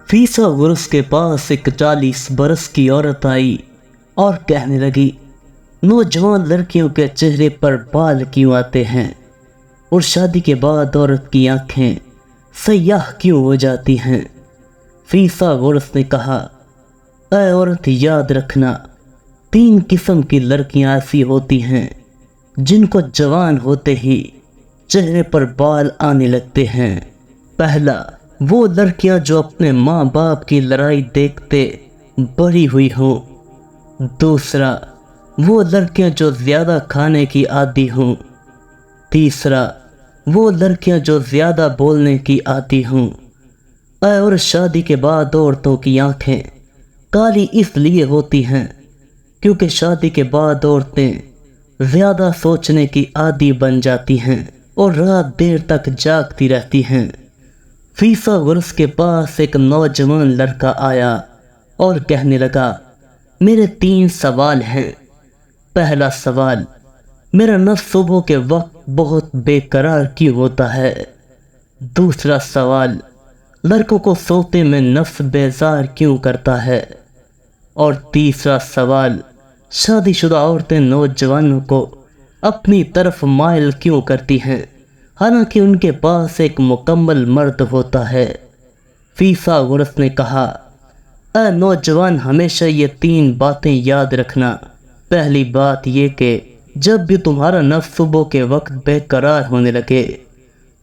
फीसा guru's के पास एक 40 बरस की औरत आई और कहने लगी, नौजवान लड़कियों के चेहरे पर बाल क्यों आते हैं और शादी के बाद औरत की आंखें सयाह क्यों हो जाती हैं। फीसा गुरुस ने कहा, ऐ औरत, याद रखना, 3 किस्म की लड़कियां ऐसी होती हैं जिनको जवान होते ही चेहरे पर बाल आने लगते हैं। पहला, वो लड़कियां जो अपने माँ बाप की लड़ाई देखते बड़ी हुई हों। दूसरा, वो लड़कियां जो ज़्यादा खाने की आदी हों। तीसरा, वो लड़कियां जो ज़्यादा बोलने की आदी हों। और शादी के बाद औरतों की आंखें काली इसलिए होती हैं क्योंकि शादी के बाद औरतें ज़्यादा सोचने की आदी बन जाती हैं और रात देर तक जागती रहती हैं। फीसा गुरुस के पास एक नौजवान लड़का आया और कहने लगा, मेरे 3 सवाल हैं। पहला सवाल, मेरा नफ्स सुबह के वक्त बहुत बेकरार क्यों होता है। दूसरा सवाल, लड़कों को सोते में नफ्स बेजार क्यों करता है। और तीसरा सवाल, शादीशुदा औरतें नौजवानों को अपनी तरफ माइल क्यों करती हैं हालांकि उनके पास एक मुकम्मल मर्द होता है। फीसा गुरुस ने कहा, ऐ नौजवान, हमेशा ये 3 बातें याद रखना। पहली बात ये कि जब भी तुम्हारा नफ्स सुबह के वक्त बेकरार होने लगे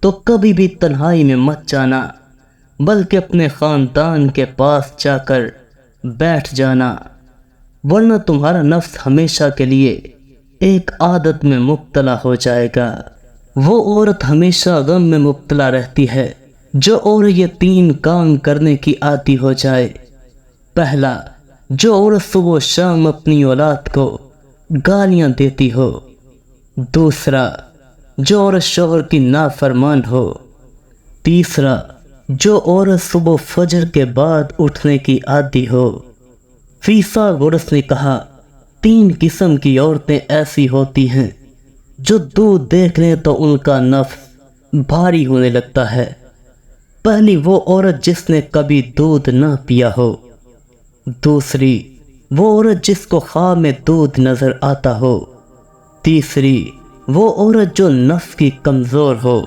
तो कभी भी तन्हाई में मत जाना, बल्कि अपने ख़ानदान के पास जाकर बैठ जाना, वरना तुम्हारा नफ्स हमेशा के लिए एक आदत में मुब्तला हो जाएगा। वो औरत हमेशा गम में मुब्तला रहती है जो औरत ये 3 काम करने की आदी हो जाए। पहला, जो औरत सुबह शाम अपनी औलाद को गालियां देती हो। दूसरा, जो औरत शौहर की नाफरमान हो। तीसरा, जो औरत सुबह फजर के बाद उठने की आदी हो। फीसा गुरुस ने कहा, 3 किस्म की औरतें ऐसी होती हैं जो दूध देख लें तो उनका नफ्स भारी होने लगता है। पहली, वो औरत जिसने कभी दूध ना पिया हो। दूसरी, वो औरत जिसको ख्वाब में दूध नजर आता हो। तीसरी, वो औरत जो नफ्स की कमज़ोर हो।